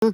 សួ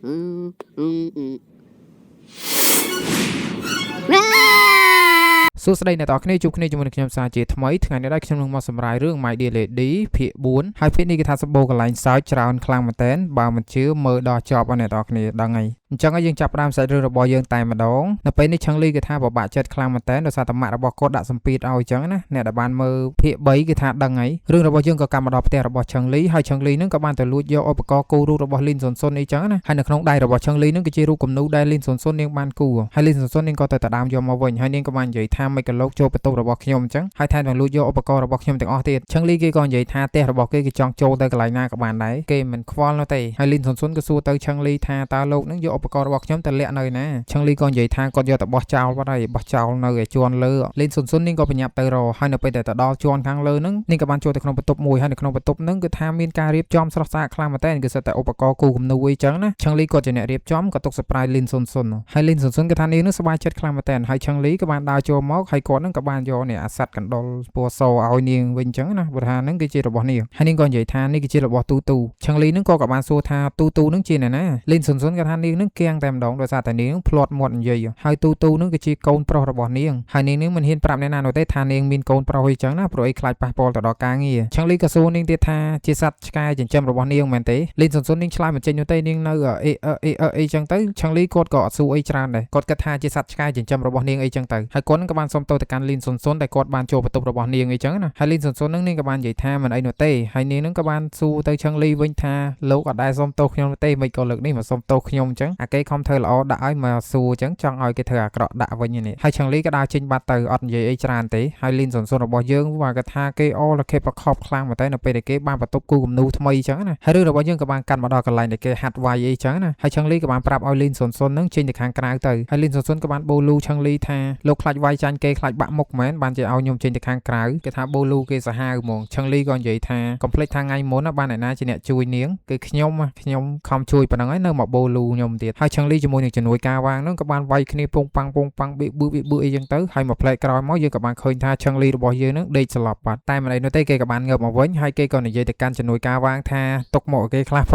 ស្តីអ្នកទាំងអស់គ្នាជួបគ្នាជាមួយនឹងខ្ញុំសាជាថ្មីថ្ងៃនេះដែរខ្ញុំនឹងមកសម្រាយរឿង My Dear Lady ភាគ4ហើយភាគនេះគេថាសម្បូរកន្លែងសើចច្រើនខ្លាំងមែនទែនបើមិនជឿមើលដល់ចប់អ្នកទាំងអស់គ្នាដឹងហើយអញ្ចឹងហើយយើងចាប់ផ្ដើមសាច់រឿងរបស់យើងតែម្ដងនៅពេលនេះឆឹងលីគេថាពិបាកចិត្តខ្លាំងមែនទែនដោយសារតែម៉ាក់របស់គាត់ដាក់សម្ពាធឲ្យអញ្ចឹងណាអ្នកដែលបានមើលភាគ3គេថាដឹងហើយរឿងរបស់យើងក៏កម្មមកដល់ផ្ទះរបស់ឆឹងលីហើយឆឹងលីនឹងក៏បានទៅលួចយកឧបករណ៍គូររូបរបស់លីនសុនសុនអីចឹងណាហើយនៅក្នុងដៃរបស់ឆឹងលីនឹងគឺជារូបគំនូរដែលលីនសុនសុននាងបានគូរហើយលីនសុនសុននាងក៏ទៅដដើមយកមកវិញហើយនាងក៏បាននិយាយថាមិនក៏លោកចូលបន្ទប់របស់ខ្ញុំអញ្ចឹងហើយថែមទាំងលួចយកឧបករណ៍របស់ខ្ញុំទាំងអស់ទៀតឆឹងលីគេក៏និយាយថាផ្ទះរបស់គេចង់ចូលទៅកន្លែងណាក៏បានដែរគេមិនខ្វល់នោះទេហើយលីនសុនសុនក៏សួរទៅឆឹងលីថាតើលោកនឹងយកឧបករណ៍របស់ខ្ញុំទៅលាក់នៅណាឆឹងលីក៏និយាយថាគាត់យកទៅបោះចោលបាត់ហើយបោះចោលនៅឯជាន់លើលីនសុនសុននាងក៏បញ្ញាប់ទៅរកហើយនៅពេលដែលទៅដល់ជាន់ខាងលើហ្នឹងនាងក៏បានចូលទៅក្នុងបន្ទប់មួយហើយនៅក្នុងបន្ទប់ហ្នឹងគឺថាមានការរៀបចំស្រស់ស្អាតខ្លាំងមែនតើគឺសិតតែឧបករណ៍គូគំនូរអីចឹងណាឆឹងលីគាត់ជាអ្នករៀបចំក៏ទុក surprise លីនសុនសុនហើយលីនសុនសុនក៏ថានាងនឹងសប្បាយចិត្តខ្លាំងមែនតើហើយឆឹងលីក៏បានដើរចូលមកហើយគាត់នឹងក៏បានយកនេះអាសត្វកណ្ដុរពណ៌សឲ្យនាងវិញចឹងណាព្រោះថាហ្នឹងគឺជារបស់នាងហើយនាងក៏និយាយថានេះគឺជារបស់ទូទូឆឹងលីនឹងក៏បានសួរថាទូទូនឹងជាអ្នកណាលីនសុនសុនក៏ថានាងនឹងគៀងតែម្ដងដោយសារតែនាងភ្លាត់មាត់និយាយហើយទូទូនឹងគឺជាកូនប្រុសរបស់នាងហើយនាងនឹងមិនហ៊ានប្រាប់អ្នកណានោះទេថានាងមានកូនប្រុសអីចឹងណាព្រោះអីខ្លាចប៉ះពាល់ទៅដល់ការងារឆឹងលីក៏សួរនាងទៀតថាជាសត្វឆ្កែចិញ្ចឹមរបស់នាងមែនទេលីនសុនសុននាងឆ្លើយមិនចេញនោះទេនាងនៅអីចឹងទៅឆឹងលីគាត់ក៏អត់សួរអីច្រើនដែរគាត់គិតថាជាសត្វឆ្កែចិញ្ចឹមរបស់នាងអីចឹងទៅហើយគាត់នឹងក៏បានសុំទោសទៅកាន់លីនសុនសុនដែលគាត់បានចូលបន្ទប់របស់នាងអីចឹងណាហើយលីនសុនសុននឹងនាងក៏បាននិយាយថាមិនអីនោះទេហើយនាងនឹងក៏បានសួរទៅឆឹងលីវិញថាលោកអត់ដែលសុំទោសខ្ញុំទេមិនក៏លើកនេះមកសុំទោសខ្ញុំអញ្ចឹងអាគេខំធ្វើល្អដាក់ឲ្យមកសួរអញ្ចឹងចង់ឲ្យគេធ្វើអាក្រក់ដាក់វិញនេះហើយឆឹងលីក៏ដើរចេញបាត់ទៅអត់និយាយអីច្រើនទេហើយលីនសុនសុនរបស់យើងវាគាត់ថាគេអលខេប្រខប់ខ្លាំងមែនតើនៅពេលដែលគេបានបន្ទប់គូគំនូរថ្មីអញ្ចឹងណាហើយរឿងរបស់យើងក៏បានកាត់មកដល់កន្លែងដែលគេហាត់វាយអីអញ្ចឹងណាហើយឆឹងលីក៏បានប្រាប់ឲ្យលីនសុនសុននឹងចេញទៅខាងក្រៅទៅហើយលីនសុនសុនក៏បានបូលូឆឹងលីថាលោកខ្លាចវាយចាញ់គេខ្លាចបាក់មុខមែនបានជាឲ្យខ្ញុំចេញទៅខាងក្រៅគេថាបូលូគេសាហាវហ្មងឆឹងលីក៏និយាយថាកុំភ្លេចថាថ្ងៃមុនបានអ្នកណាជាអ្នកជួយនាងគឺខ្ញុំខំជួយប៉ុណ្ណឹងហើយនៅមកបូលូខ្ញុំទៀតហើយឆឹងលីជាមួយនឹងជំនួយការវាងនឹងក៏បានវាយគ្នាពងប៉ាំងប៊ីប៊ឺអីចឹងទៅហើយមកផ្លែកក្រោយមកយើងក៏បានឃើញថាឆឹងលីរបស់យើងនឹងដេកស្លាប់បាត់តែមិនអីនោះទេគេក៏បានងើបមកវិញហើយគេក៏និយាយទៅកាន់ជំនួយការវាងថាຕົកមកគេខ្លះផ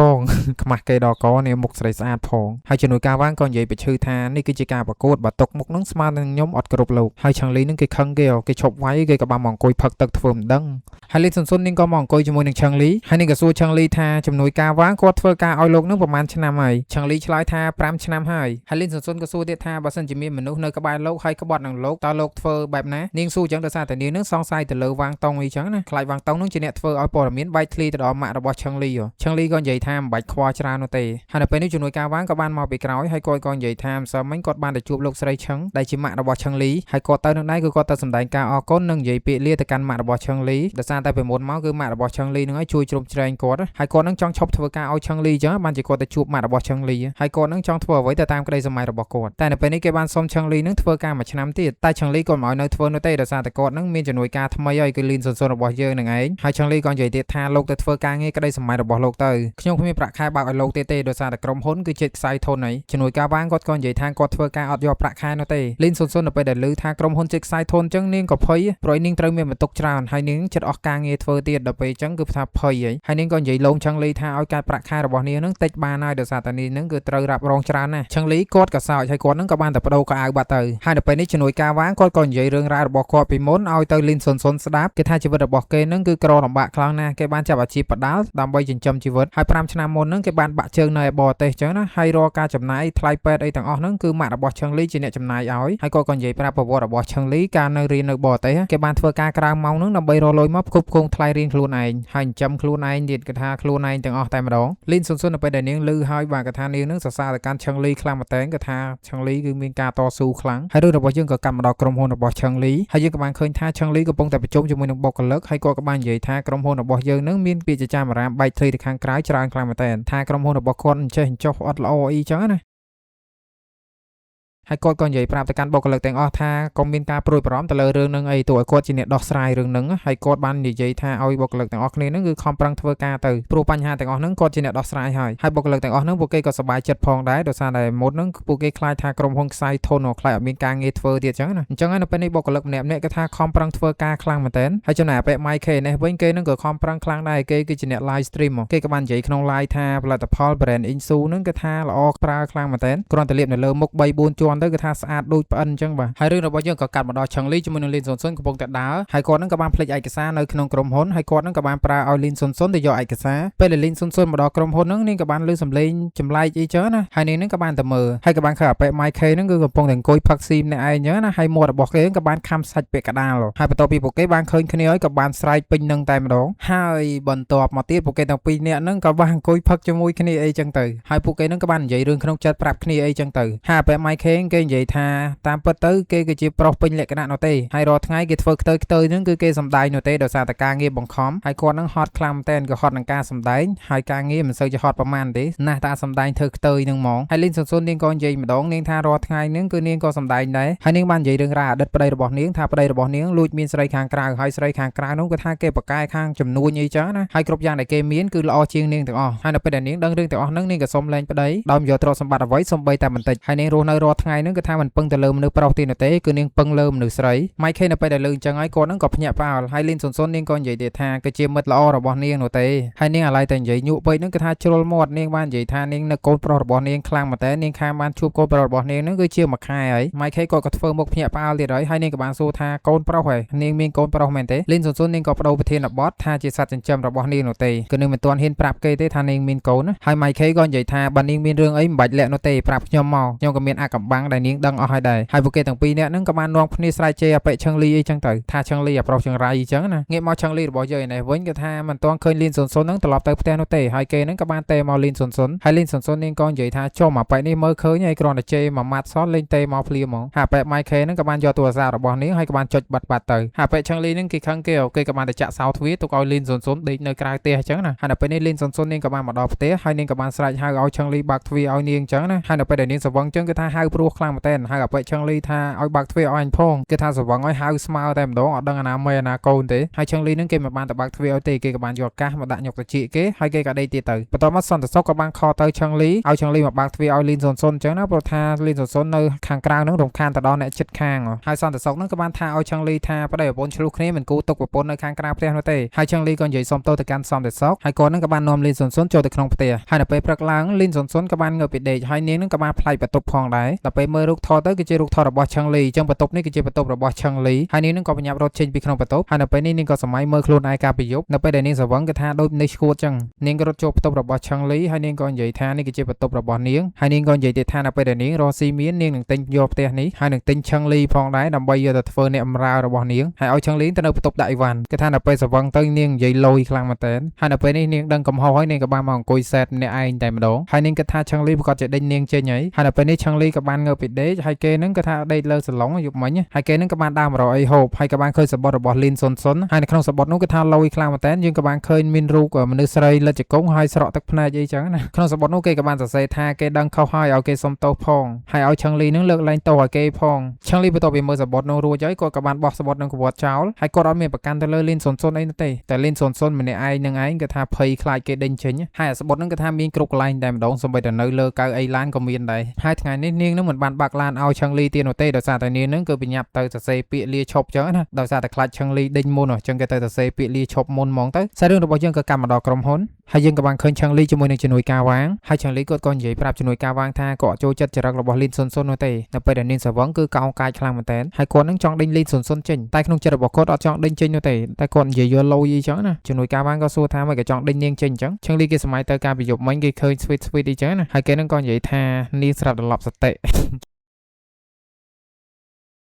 ងខ្មាស់គេដល់កនេះមុខស្រីស្អាតផងហើយជំនួយការវាងក៏និយាយបញ្ឈឺថានេះគឺជាការប្រកួតបើຕົកមុខនឹងស្មើនឹងខ្ញុំអត់គ្រប់លោកហើយឆឹងលីនឹងគេខឹងគេឈប់វាយគេក៏បានមកអង្គុយផឹកទឹកធ្វើមិនដឹងហើយលីនសុនសុននាងក៏មកអង្គុយជាមួយនឹងឆឹងលីហើយនាងក៏សួរឆឹងលីថាជំនួយការវាងគាត់ធ្វើការឲ្យលោកនឹងប្រហែលឆ្នាំហើយឆឹងលីឆ្លើយថា5ឆ្នាំហើយលីនសុនសុនក៏សួរទៀតថាបើសិនជាមានមនុស្សនៅក្បែរលោកហើយក្បត់នឹងលោកតើលោកធ្វើបែបណានាងសួរចឹងដោយសារតែនាងនឹងសង្ស័យទៅលើវាងតុងអីចឹងណាខ្លាចវាងតុងនឹងជាអ្នកធ្វើឲ្យព័ត៌មានបែកធ្លាយទៅដល់ម៉ាក់របស់ឆឹងលីក៏និយាយថាមិនបាច់ខ្វល់ច្រើននោះទេហើយនៅពេលនេះជំនួយការវាងក៏បានមកពីក្រោយហើយគាត់ក៏និយាយថាម្សិលមិញគាត់បានទៅជួបលោកស្រីឆឹងដែលជាម៉ាក់របស់ឆឹងលីហើយគាត់ទៅនឹងដែរគឺគាត់ទៅសម្ដែងការអរគុណនិងនិយាយពាក្យលាទៅកាន់ម៉ាក់របស់ឆឹងលីដោយសារតែពីមុនមកគឺម៉ាក់របស់ឆឹងលីនឹងឲ្យជួយជ្រោមជ្រែងគាត់ហើយគាត់នឹងចង់ឈប់ធ្វើការឲ្យឆឹងលីចឹងបានជាគាត់ទៅជួបម៉ាក់របស់ឆឹងលីហើយគាត់នឹងចង់ធ្វើអ្វីទៅតាមក្តីសម័យរបស់គាត់តែនៅពេលនេះគេបានសុំឆឹងលីនឹងធ្វើការមួយឆ្នាំទៀតតែឆឹងលីក៏មិនឲ្យនៅធ្វើនោះទេដោយសារតែគាត់នឹងមានជំនួយការថ្មីហើយគឺលីនសុនសុនរបស់យើងនឹងឯងហើយឆឹងលីក៏និយាយទៀតថាលោកទៅធ្វើការងារក្តីសម័យរបស់លោកទៅខ្ញុំគ្មានប្រាក់ខែបើកឲ្យលោកទេដោយសារតែក្រុមហ៊ុនគឺជិតខ្សែធនហើយជំនួយការវាងគាត់ក៏និយាយថាគាត់ធ្វើការអត់យកប្រាក់ខែនោះទេលីនសុនសុននៅពេលដែលឮថាក្រុមហ៊ុនជិតខ្សែធនអញ្ចឹងនាងក៏ភ័យព្រោះនាងត្រូវមានបន្ទុកច្រើនហើយនាងចិត្តអស់ការងារធ្វើទៀតដល់ពេលអញ្ចឹងគឺថាភ័យហើយនាងក៏និយាយលោមឆឹងលីថាឲ្យការប្រាក់ខែរបស់នាងនឹងតិចបានហើយដោយសារតែនាងនឹងគឺត្រូវរ៉ាប់រងច្រើនណាស់ឆឹងលីគាត់ក៏សើចហើយគាត់នឹងក៏បានតែបដូរកៅអៅបាត់ទៅហើយនៅពេលនេះជំនួយការវាងគាត់ក៏និយាយរឿងរ៉ាវរបស់គាត់ពីមុនឲ្យទៅលីនសុនសុនស្ដាប់គេថាជីវិតរបស់គេនឹងគឺក្រលំបាកខ្លាំងណាស់គេបានចាប់អាជីពបដាល់ដើម្បីចិញ្ចឹមជីវិតហើយ5ឆ្នាំមុននឹងគេបានបាក់ជើងនៅឯបរទេសអញ្ចឹងណាហើយរាល់ការចំណាយថ្លៃពេទ្យអីទាំងអស់ហ្នឹងគឺម៉ាក់របស់ឆឹងលីជាអ្នកចំណាយឲ្យហើយគាត់ក៏និយាយប្រាប់ប្រវត្តិរបស់ឆឹងលីកាលនៅរៀននៅបរទេសគេបានធ្វើការក្រៅម៉ោងហ្នឹងដើម្បីរកលុយមកផ្គប់ផ្គង់ថ្លៃរៀនខ្លួនឯងហើយចិញ្ចឹមខ្លួនឯងទៀតគេថាខ្លួនឯងទាំងអស់តែម្ដងលីនសុនសុននៅពេលដែលនាងឮហើយបាទគេថានាងនឹងសរសើរទៅកាន់ឆឹងលីខ្លាំងមែនតើគេថាឆឹងលីគឺមានការតស៊ូខ្លាំងហើយរឿងរបស់យើងក៏កាត់មកដល់ក្រុមហ៊ុនរបស់ឆឹងលីហើយយើងក៏បានឃើញថាឆឹងលីកំពុងតែប្រជុំជាមួយនឹងបុគ្គលិកហើយគាត់ក៏បាននិយាយថាក្រុមហ៊ុនរបស់យើងនឹងមានពាក្យចចាមអារាមបែកធ្លាយទៅខាងក្រៅច្រើនខ្លាំងមែនតើថាក្រុមហ៊ុនរបស់គាត់អញ្ចេះអញ្ចោះអត់ល្អអីចឹងណា ហើយគាត់ក៏និយាយប្រាប់ទៅកាន់បុគ្គលិកទាំងអស់ថាកុំមានការព្រួយបារម្ភទៅលើរឿងហ្នឹងអីទោះឲ្យគាត់ជាអ្នកដោះស្រាយរឿងហ្នឹងហើយគាត់បាននិយាយថាឲ្យបុគ្គលិកទាំងអស់គ្នាហ្នឹងគឺខំប្រឹងធ្វើការទៅព្រោះបញ្ហាទាំងអស់ហ្នឹងគាត់ជាអ្នកដោះស្រាយហើយបុគ្គលិកទាំងអស់ហ្នឹងពួកគេក៏សប្បាយចិត្តផងដែរដោយសារតែមុនហ្នឹងពួកគេខ្លាចថាក្រុមហ៊ុនខ្សែធនខ្លាចអត់មានការងារធ្វើទៀតអញ្ចឹងណាអញ្ចឹងហើយនៅពេលនេះបុគ្គលិកម្នាក់ៗគេថាខំប្រឹងធ្វើការខ្លាំងមែនតើហើយចំណែកអាប៉ែ Mike K នេះវិញគេហ្នឹងក៏ខំប្រឹងខ្លាំងដែរគេគឺជាអ្នក live stream គេក៏បាននិយាយក្នុង live ថាផលិតផល brand Insu ហ្នឹងគេថាល្អប្រើខ្លាំងមែនតើគ្រាន់តែលាបនៅលើមុខ 3-4 ជាន់ទៅគេថាស្អាតដូចផ្អិនអញ្ចឹងបាទហើយរឿងរបស់យើងក៏កាត់មកដល់ Chang Li ជាមួយនឹង Lin Sun Sun កំពុងតែដើរហើយគាត់ហ្នឹងក៏បានភ្លេចឯកសារនៅក្នុងក្រុមហ៊ុនហើយគាត់ហ្នឹងក៏បានប្រើឲ្យ Lin Sun Sun ទៅយកឯកសារពេលដែល Lin Sun Sun មកដល់ក្រុមហ៊ុនហ្នឹងនាងក៏បានឮសំឡេងចម្លែកអីចឹងណាហើយនាងហ្នឹងក៏បានទៅមើលហើយក៏បានឃើញអាប៉ែ Mike K ហ្នឹងគឺកំពុងតែអង្គុយផឹកស៊ីម្នាក់ឯងអញ្ចឹងណាហើយមាត់របស់គេក៏បានខំសាច់ពាក់កដាលហើយបន្ទាប់ពីពួកគេបានឃើញគ្នាហើយក៏បានស្រែកពេញនឹងតែម្ដងហើយបន្ទាប់មកទៀតពួកគេទាំងពីរនាក់ហ្នឹងក៏បានអង្គុយផឹកជាមួយគ្នាអីចឹងទៅហើយពួកគេហ្នឹងក៏បាននិយាយរឿងក្នុងចិត្តប្រាប់គ្នាអីចឹងទៅហើយអាប៉ែ Mike K គេនិយាយថាតាមពិតទៅគេគឺជាប្រុសពេញលក្ខណៈនោះទេហើយរាល់ថ្ងៃគេធ្វើខ្ទើហ្នឹងគឺគេសំដែងនោះទេដោយសារតែការងារបង្ខំហើយគាត់ហ្នឹងហត់ខ្លាំងមែនក៏ហត់នឹងការសំដែងហើយការងារមិនសូវជាហត់ប្រមាណទេណាស់តាសំដែងធ្វើខ្ទើហ្នឹងហ្មងហើយលីនសុនសុននាងក៏និយាយម្ដងនាងថារាល់ថ្ងៃហ្នឹងគឺនាងក៏សំដែងដែរហើយនាងបាននិយាយរឿងរ៉ាវអតីតប្តីរបស់នាងថាប្តីរបស់នាងលួចមានស្រីខាងក្រៅហើយស្រីខាងក្រៅនោះគាត់ថាគេប្រកែកខាងចំនួនអីចឹងណាហើយគ្រប់យ៉ាងដែលគេមានគឺល្អជាងនាងទាំងអស់ហើយនៅពេលដែលនាងដឹងរឿងទាំងអស់ហ្នឹងនាងក៏សុំលែងប្តីដោយមិនយកទ្រព្យសម្បត្តិអ្វីសូម្បីតែបន្តិចហើយនាងរស់នៅរាល់ថ្ងៃហ្នឹងគឺថាមិនពឹងទៅលើមនុស្សប្រុសទេនោះទេគឺនាងពឹងលើមនុស្សស្រី Mike K នៅពេលដែលលើអញ្ចឹងហើយគាត់ហ្នឹងក៏ភ្ញាក់ផ្អើលហើយលីនសុនសុននាងក៏និយាយទៀតថាគឺជាមិត្តល្អរបស់នាងនោះទេហើយនាងអាឡ័យតែនិយាយញក់ពេកហ្នឹងគឺថាជ្រុលមាត់នាងបាននិយាយថានាងនៅកូនប្រុសរបស់នាងខ្លាំងមែនតើនាងខានបានជួបកូនប្រុសរបស់នាងហ្នឹងគឺជាមួយខែហើយ Mike K គាត់ក៏ធ្វើមុខភ្ញាក់ផ្អើលទៀតហើយនាងក៏បានសួរថាកូនប្រុសហើយនាងមានកូនប្រុសមែនទេលីនសុនសុននាងក៏បដូរប្រធានបទថាជាសត្វចិញ្ចឹមរបស់នាងនោះទេគឺនាងមិនទាន់ហ៊ានប្រាប់គេទេថានាងមានកូនហើយ Mike K ក៏និយាយថាបើនាងមានរឿងអីមិនបាច់លាក់នោះទេប្រាប់ខ្ញុំមកខ្ញុំក៏មានអាកំបាំងដែលនាងដឹងអស់ហើយដែរហើយពួកគេទាំងពីរនាក់ហ្នឹងក៏បាននាំគ្នាស្រែកជេរអាប៉ែ Chang Li អីចឹងទៅថា Chang Li អាប្រុសចង្រៃអញ្ចឹងណាងាកមក Chang Li របស់យើងឯនេះវិញគឺថាមិនទាន់ឃើញលីនសុនសុនហ្នឹងត្រឡប់ទៅផ្ទះនោះទេហើយគេហ្នឹងក៏បានទេមកលីនសុនសុនហើយលីនសុនសុននាងក៏និយាយថាចុះអាប៉ែនេះមើលឃើញហើយគ្រាន់តែជេរមួយម៉ាត់សោះលេងទេមកភ្លាមហ្មងហើយអាប៉ែ Mike K ហ្នឹងក៏បានយកទូរស័ព្ទរបស់នាងហើយក៏បានចុចបាត់ទៅហើយអាប៉ែ Chang Li ហ្នឹងគេខឹងគេក៏បានតែចាក់សោទ្វារទុកឲ្យលីនសុនសុនដេកនៅក្រៅផ្ទះអញ្ចឹងណាហើយនៅពេលនេះលីនសុនសុននាងក៏បានមកដល់ផ្ទះហើយនាងក៏បានស្រែកហៅឲ្យ Chang Li បើកទ្វារឲ្យនាងអញ្ចឹងណាហើយនៅពេលដែលនាងស្វឹងអញ្ចឹងគឺថាហៅព្រោះខ្លាំងមែនតើហើយអាប៉ែ Chang Li ថាឲ្យបើកទ្វារឲ្យអញផងគេថាស្វឹងឲ្យហៅស្មើតែម្ដងអត់ដឹងអាណាមេអាណាកូនទេហើយ Chang Li ហ្នឹងគេមិនបានទៅបើកទ្វារឲ្យទេគេក៏បានយកកាសមកដាក់ញុកត្រចៀកគេហើយគេក៏ដេកទៀតទៅបន្ទាប់មកសន្តិសុខក៏បានខលទៅ Chang Li ឲ្យ Chang Li មកបើកទ្វារឲ្យលីនសុនសុនអញ្ចឹងណាព្រោះថាលីនសុនសុននៅខាងក្រៅហ្នឹងរំខានទៅដល់អ្នកជិតខាងហើយសន្តិសុខហ្នឹងក៏បានថាឲ្យ Chang Li ថាប្តីប្រពន្ធឆ្លោះគ្នាមិនគូទុកប្រពន្ធនៅខាងក្រៅផ្ទះនោះទេហើយ Chang Li ក៏និយាយសុំទោសទៅកាន់សន្តិសុខហើយគាត់ហ្នឹងក៏បាននាំលីនសុនសុនចូលទៅក្នុងផ្ទះហើយនៅពេលព្រឹកឡើងលីនសុនសុនក៏បានងើបពីដេកហើយនាងហ្នឹងក៏បានផ្លាច់បន្ទប់ផងដែរដល់ពេលមើលរូបថតទៅគឺជារូបថតរបស់ Chang Li អញ្ចឹងបន្ទប់នេះគឺជាបន្ទប់របស់ Chang Li ហើយនាងហ្នឹងក៏បញ្ញាប់រត់ចេញពីក្នុងបន្ទប់ហើយនៅពេលនេះនាងក៏សម័យមើលខ្លួនឯងកាលពីយប់នៅពេលដែលនាងស្វឹងគឺថាដូចនេះឈួតអញ្ចឹងនាងក៏រត់ចូលបន្ទប់របស់ Chang Li ហើយនាងក៏និយាយថានេះគឺជាបន្ទប់របស់នាងហើយនាងក៏និយាយទៀតថានៅពេលដែលនាងរកស៊ីមាននាងនឹងទិញយកផ្ទះនេះហើយនឹងទិញ Chang Li ផងដែរដើម្បីយកទៅធ្វើអ្នកបម្រើរបស់នាងហើយឲ្យ Chang Li ទៅនៅបន្ទប់ដាក់អីវ៉ាន់គេថានៅពេលស្វឹងទៅនាងនិយាយលយខ្លាំងមែនតើហើយនៅពេលនេះនាងដឹងកំហុសហើយនាងក៏បានមកអង្គុយសែតម្នាក់ឯងតែម្ដងហើយនាងគិតថា Chang Li ប្រកាសជាដេញនាងចេញហើយនៅពេលនេះ Chang Li ក៏បានងើបពីដេកហើយគេនឹងក៏ថាដេកលើសាឡុងយប់មិញហើយគេនឹងក៏បានដើរមករកអីហូបហើយក៏បានឃើញសបុតរបស់លីនសុនសុនហើយនៅក្នុងសបុតនោះគឺថាលយខ្លាំងមែនតើយើងក៏បានឃើញមានរូបមនុស្សស្រីលិតជង្គង់ហើយស្រក់ទឹកភ្នែកអីចឹងណាក្នុងសបុតនោះគេក៏បានសរសេរថាគេដឹងខុសហើយឲ្យគេសុំទោសផងហើយឲ្យ Chang Li នឹងលើកលែងទោសឲ្យគេផង Chang Li បន្ទាប់ពីមើលសបុតនោះរួចហើយគាត់ក៏បានបោះសបុតនឹងកវត្តចោលហើយគាត់អត់មានប្រកាន់ទៅលើលីនសុនសុនអីនោះទេតែលីនសុនសុនម្នាក់ឯងនឹងឯងគឺថាភ័យខ្លាចគេដេញចេញហើយអាសបុតនឹងគឺថាមានគ្រប់កន្លែងតែម្ដងសូម្បីតែនៅលើកៅអីឡានក៏មានដែរហើយថ្ងៃនេះនាងនឹងមិនបានបាក់ឡានឲ្យ Chang Li ទៀតនោះទេដោយសារតែនាងនឹងគឺបញ្ញាប់ទៅសរសេរពាក្យលាឈប់ចឹងណាដោយសារតែខ្លាច Chang Li ដេញមុនអញ្ចឹងគេទៅសរសេរពាក្យលាឈប់មុនហ្មងទៅសាររឿងរបស់យើងក៏កម្មមកដល់ក្រុមហ៊ុនហើយយើងក៏បានឃើញ Chang Li ជាមួយនឹងជំនួយការវាងហើយ Chang Li គាត់ក៏និយាយប្រាប់ជំនួយការវាងថាគាត់ចូលចិត្តចរិតរបស់លីនសុនសុននោះទេនៅពេលដែលនាងស្វឹងគឺកោងកាយខ្លាំងមែនតើហើយគាត់នឹងចង់ដេញលីនសុនសុនចេញតែក្នុងចិត្តរបស់គាត់អត់ចង់ដេញចេញនោះទេតែគាត់និយាយយកលុយអីចឹងណាជំនួយការវាងក៏សួរថាមិនក៏ចង់ដេញនាងចេញអញ្ចឹង Chang Li គេសម័យទៅការប្រយុទ្ធមិញគេឃើញ sweet អីចឹងណាហើយគេនឹងក៏និយាយថានាងស្រាប់ត្រឡប់សតិ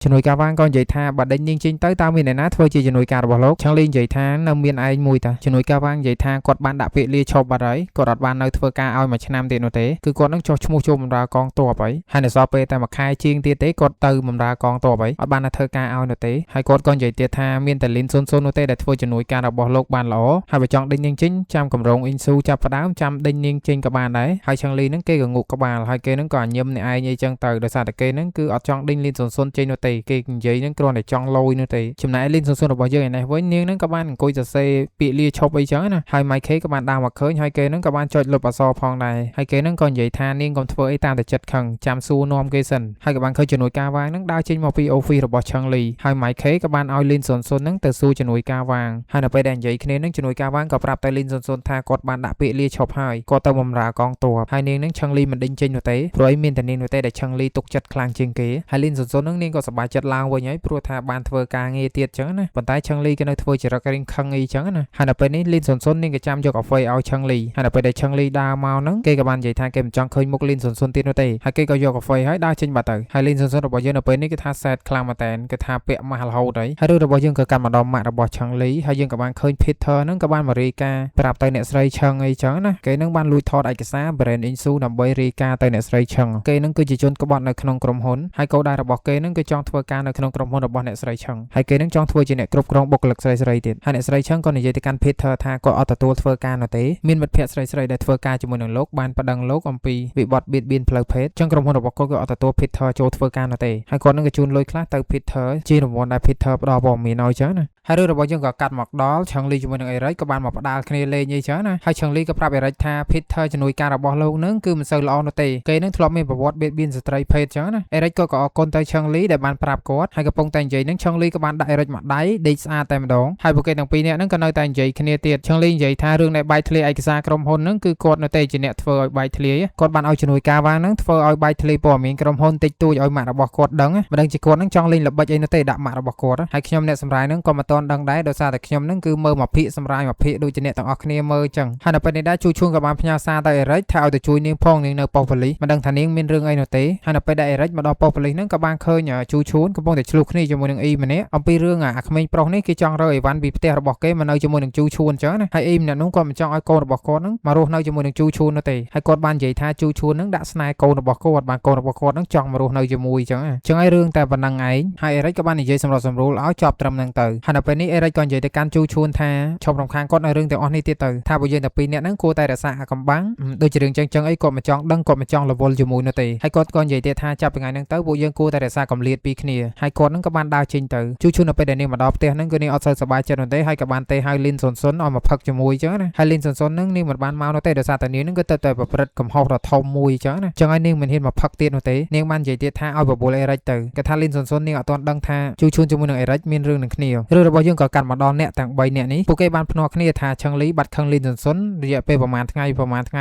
ជំនួយការវាងក៏និយាយថាបើដេញនាងចេញទៅតើមានអ្នកណាធ្វើជាជំនួយការរបស់លោកឆឹងលីនិយាយថានៅមានឯងមួយតាជំនួយការវាងនិយាយថាគាត់បានដាក់ពាក្យលាឈប់បាត់ហើយគាត់អត់បាននៅធ្វើការឲ្យមួយឆ្នាំទៀតនោះទេគឺគាត់នឹងចុះឈ្មោះចូលបម្រើកងទ័ពហើយហើយនៅសល់ពេលតែមួយខែជាងទៀតទេគាត់ទៅបម្រើកងទ័ពហើយអត់បានធ្វើការឲ្យនោះទេហើយគាត់ក៏និយាយទៀតថាមានតែលីនស៊ុននោះទេដែលធ្វើជំនួយការរបស់លោកបានល្អហើយបើចង់ដេញនាងចេញចាំកម្រងអ៊ីនស៊ូចាប់ផ្ដើមចាំដេញនាងចេញក៏បានដែរហើយឆឹងលីនឹងគេក៏ងក់ក្បាលហើយគេនឹងក៏ញឹមអ្នកឯងអីចឹងទៅដោយសារតែគេនឹងគឺអត់ចង់ដេញលីនស៊ុនចេញនោះទេគេនិយាយនឹងគ្រាន់តែចង់លយនោះទេចំណែកលីនស៊ុនរបស់យើងឯនេះវិញនាងនឹងក៏បានអង្គុយសរសេរពាក្យលាឈប់អីចឹងណាហើយម៉ៃខេក៏បានដើរមកឃើញហើយគេនឹងក៏បានចុចលុបអក្សរផងដែរហើយគេនឹងក៏និយាយថានាងកុំធ្វើអីតាមតែចិត្តខឹងចាំសួរនាំគេសិនហើយក៏បានឃើញជំនួយការវាងនឹងដើរចេញមកពីអូហ្វីសរបស់ឆឹងលីហើយម៉ៃខេក៏បានឲ្យលីនស៊ុននឹងទៅសួរជំនួយការវាងហើយនៅពេលដែលនិយាយគ្នានឹងជំនួយការវាងក៏ប្រាប់តែលីនស៊ុនថាគាត់បានដាក់ពាក្យលាឈប់ហើយគាត់ទៅបម្រើកងទ័ពហើយនាងនឹងឆឹងលីមិនដេញចេញនោះទេព្រោះឯមានតែនាងនោះទេដែលឆឹងលីទុកចិត្តខ្លាំងជាងគេហើយលីនស៊ុននឹងនាងក៏សប្បាយចិត្តឡើងវិញហើយព្រោះថាបានធ្វើការងារទៀតចឹងណាប៉ុន្តែឆឹងលីក៏នៅធ្វើចរិតរៀងខឹងអីចឹងណាហើយនៅពេលនេះលីនស៊ុននាងក៏ចាំយកកាហ្វេឲ្យឆឹងលីហើយនៅពេលដែលឆឹងលីដើរមកហ្នឹងគេក៏បាននិយាយថាគេមិនចង់ឃើញមុខលីនស៊ុនទៀតនោះទេហើយគេក៏យកកាហ្វេហើយដើរចេញបាត់ទៅហើយលីនស៊ុនរបស់យើងនៅពេលនេះគឺថាសែតខ្លាំងមែនតើគឺថាពាក់ម៉ាស់រហូតហើយរឿងរបស់យើងក៏កាន់មកដល់ម៉ាក់របស់ឆឹងលីហើយយើងក៏បានឃើញ Peter ហ្នឹងក៏បានមករាយការណ៍ប្រាប់ទៅអ្នកស្រីឆឹងអីចឹងណាគេនឹងបានលួចថតឯកសារ Brand Insu ដើម្បីរាយការណ៍ទៅអ្នកស្រីឆឹងគេនឹងគឺជាជនក្បត់នៅក្នុងក្រុមហ៊ុនហើយគោលដៅរបស់គេនឹងគឺចង់ធ្វើការនៅក្នុងក្រុមហ៊ុនរបស់អ្នកស្រីឆឹងហើយគេនឹងចង់ធ្វើជាអ្នកគ្រប់គ្រងបុគ្គលិកស្រីទៀតហើយអ្នកស្រីឆឹងក៏និយាយទៅកាន់ Peter ថាគាត់អត់ទទួលធ្វើការនោះទេមានមិត្តភ័ក្តិស្រីដែលធ្វើការជាមួយនឹងលោកបានប្តឹងលោកអំពីវិបត្តិបៀតបៀនផ្លូវភេទចឹងក្រុមហ៊ុនរបស់គាត់ក៏អត់ទទួល Peter ចូលធ្វើការនោះទេហើយគាត់នឹងក៏ជូនលុយខ្លះទៅ Peter ជារង្វាន់ដែល Peter ផ្ដល់ព័ត៌មានឲ្យចឹងណាហើយរឿងរបស់យើងក៏កាត់មកដល់ឆឹងលីជាមួយនឹងអេរិចក៏បានមកផ្ដាល់គ្នាលេងអីចឹងណាហើយឆឹងលីក៏ប្រាប់អេរិចថា Peter ជំនួយការរបស់លោកនឹងគឺមិនសូវល្អនោះទេគេនឹងធ្លាប់មានប្រវត្តិបៀតបៀនស្ត្រីភេទចឹងណាអេរិចក៏អរគុណទៅឆឹងលីដែលបានប្រាប់គាត់ហើយកំពុងតែនិយាយនឹងឆឹងលីក៏បានដាក់អេរិចមកដៃដេកស្អាតតែម្ដងហើយពួកគេទាំងពីរនាក់នឹងក៏នៅតែនិយាយគ្នាទៀតឆឹងលីនិយាយថារឿងដែលបែកធ្លាយឯកសារក្រុមហ៊ុននឹងគឺគាត់នៅតែជាអ្នកធ្វើឲ្យបែកធ្លាយគាត់បានឲ្យជំនួយការវាងនឹងធ្វើឲ្យបែកធ្លាយព័ត៌មានក្រុមហ៊ុនតិចតួចឲ្យម៉ាក់របស់គាត់ដឹងមិនដឹងជាគាត់នឹងចង់លេងល្បិចអីនោះទេដាក់ម៉ាក់របស់គាត់ហើយខ្ញុំអ្នកសម្រាយនឹងក៏មិនទាន់ដឹងដែរដោយសារតែខ្ញុំនឹងគឺមើលមកភាគសម្រាយមកភាគដូចជាអ្នកទាំងអស់គ្នាមើលចឹងហើយនៅពេលនេះដែរជួឈួនក៏បានផ្ញើសារទៅអេរិចថាឲ្យទៅជួយនាងផងនាងនៅប៉ុស្តិ៍ប៉ូលីសមិនដឹងថានាងមានរឿងអីនោះទេហើយនៅពេលដែលអេរិចមកដល់ប៉ុស្តិ៍ប៉ូលីសនឹងក៏បានឃើញជួឈួនកំពុងតែឆ្លោះគ្នាជាមួយនឹងអ៊ីម្នាក់អំពីរឿងអាក្មេងប្រុសនេះគេចង់រើអីវ៉ាន់ពីផ្ទះរបស់គេមកនៅជាមួយនឹងជួឈួនចឹងណាហើយអ៊ីម្នាក់នោះក៏មិនចង់ឲ្យកូនរបស់គាត់នឹងមករស់នៅជាមួយនឹងជួឈួននោះទេហើយគាត់បាននិយាយថាជួឈួននឹងដាក់ស្នេហ៍កូនរបស់គាត់បានកូនរបស់គាត់នឹងចង់មករស់នៅជាមួយចឹងហើយរឿងតែប៉ុណ្្នឹងឯងហើយអេរិចក៏បាននិយាយសម្រាប់សម្រួលឲ្យចប់ត្រឹមហ្នឹងទៅហើយនៅពេលនេះអេរិចក៏និយាយទៅកាន់ជួឈួនថាឈប់រំខានគាត់នៅរឿងទាំងអស់នេះទៀតទៅថាបើយើងតែពីរនាក់ហ្នឹងគួរតែរក្សាអាកំបាំងដូចជារឿងចឹងអីគាត់មិនចង់ដឹងគាត់មិនចង់រវល់ជាមួយនោះទេហើយគាត់ក៏និយាយទៀតថាចាប់ពីថ្ងៃហ្នឹងទៅពួកយើងគួរតែរក្សាកម្លាតពីគ្នាហើយគាត់ហ្នឹងក៏បានដើរចេញទៅជួឈួននៅពេលដែលនាងមកដល់ផ្ទះហ្នឹងគឺនាងអត់សូវសប្បាយចិត្តនោះទេហើយក៏បានទេឲ្យលីនស៊ុនឲ្យមកផឹកជាមួយចឹងណាហើយលីនស៊ុនហ្នឹងនាងមិនបានមកនោះទេដោយសារតែនាងហ្នឹងគឺទៅតែប្រព្រឹត្តកំហុសដ៏ធំមួយចឹងណាចឹងហើយនាងមិនហ៊ានមកផឹកទៀតនោះទេនាងបាននិយាយទៀតថាឲ្យបបួលអេរិចទៅគេថាលីនស៊ុននាងអត់ទាន់ដឹងថាជួឈួនជាមួយនឹងអេរិចមានរឿងនឹងគ្នារឿងរបស់យើងក៏កាត់មកដល់អ្នកទាំង3នាក់នេះពួកគេបានភ្នាល់គ្នាថាឆឹងលីបាត់ខឹងលីនស៊ុនរយៈពេលប្រហែលថ្ងៃ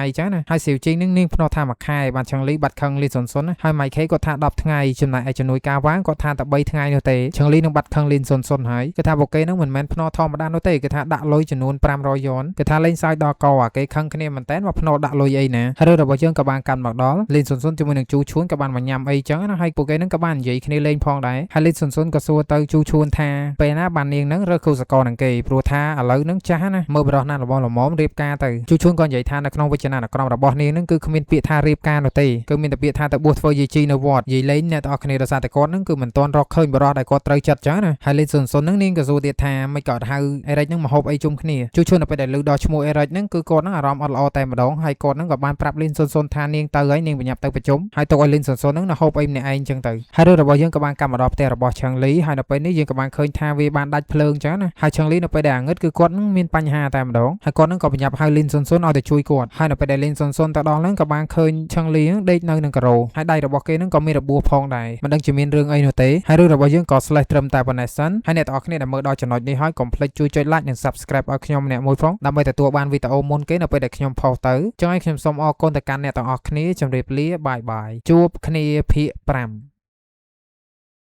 ចឹងណាហើយសៀវជីងនឹងនាងភ្នាល់ថាមួយខែបានឆឹងលីបាត់ខឹងលីនស៊ុនហើយម៉ៃខេគាត់ថា10ថ្ងៃចំណែកឯជំនួយការវាងគាត់ថាតែ3ថ្ងៃនោះទេឆឹងលីនឹងបាត់ខឹងលីនស៊ុនហើយគេថាពួកគេនឹងមិនមែនភ្នាល់ធម្មតានោះទេគេថាដាក់លុយចំនួន500យ៉នគេថាលេងសើចដល់កអាគេខឹងគ្នាមែនតើមកភ្នាល់ដាក់លុយអីណាហើយរឿងរបស់យើងក៏បានកាន់មកដល់លីនស៊ុនជាមួយនឹងជួឈួនក៏បានមកញ៉ាំអីចឹងណាហើយពួកគេនឹងក៏បាននិយាយគ្នាលេងផងដែរហើយលីនស៊ុនក៏សួរទៅជួឈួនថាពេលណាបាននាងនឹងរើសគូសកលនឹងគេព្រោះថាឥឡូវនឹងចាស់ណាមើលបរោះណាល្មមរៀបការទៅជួឈួនក៏និយាយថានៅក្នុងវិជ្ជាក្រមរបស់នាងនឹងគឺគ្មានពាក្យថារៀបការនោះទេគឺមានតែពាក្យថាទៅបួសធ្វើយាយជីនៅវត្តយាយលេងអ្នកទាំងអស់គ្នាដោយសារតែគាត់នឹងគឺមិនទាន់រកឃើញបរោះដែលគាត់ត្រូវចិត្តចឹងណាហើយលីនស៊ុននឹងនាងក៏សួរទៀតថាមិនក៏ហៅអេរិចនឹងមកហូបអីជុំគ្នាជួឈួននៅពេលដែលឮដល់ឈ្មោះអេរិចនឹងគឺគាត់នឹងអារម្មណ៍អត់ល្អតែម្ដងហើយគាត់នឹងក៏បានប្រាប់លីនស៊ុនថានាងទៅហើយនាងបញ្ញាប់ទៅប្រជុំហើយទុកឲ្យលីនស៊ុននឹងហូបអីម្នាក់ឯងចឹងទៅហើយរឿងរបស់យើងក៏បានកម្មមកដល់ផ្ទះរបស់ឆឹងលីហើយនៅពេលនេះយើងក៏បានឃើញថាវាបានដាច់ភ្លើងចឹងណាហើយឆឹងលីនៅពេលដែលអាងឹតគឺគាត់នឹងមានបញ្ហាតែម្ដងហើយគាត់នឹងក៏បញ្ញាប់ហៅលីនស៊ុនឲ្យទៅជួយគាត់ហើយនៅពេលដែលលីនស៊ុនទៅដល់ហ្នឹងក៏បានឃើញឆឹងលីនឹងដេកនៅនឹងការ៉ូហើយដៃរបស់គេនឹងក៏មានរបួសផងដែរមិនដឹងជាមានរឿងអីនោះទេហើយរឿងរបស់យើងក៏ slash ត្រឹមតែប៉ុណ្ណេះសិនហើយអ្នកទាំងអស់គ្នាដែលមើលដល់ចំណុចនេះហើយកុំភ្លេចជួយចុច like និង subscribe ឲ្យខ្ញុំម្នាក់មួយផងដើម្បីទទួលបានវីដេអូមុនគេនៅពេលដែលខ្ញុំផុសទៅចឹងហើយខ្ញុំសូមអរគុណទៅកាន់អ្នកទាំងអស់គ្នាជម្រាបលាបាយបាយជួបគ្នាភាគ5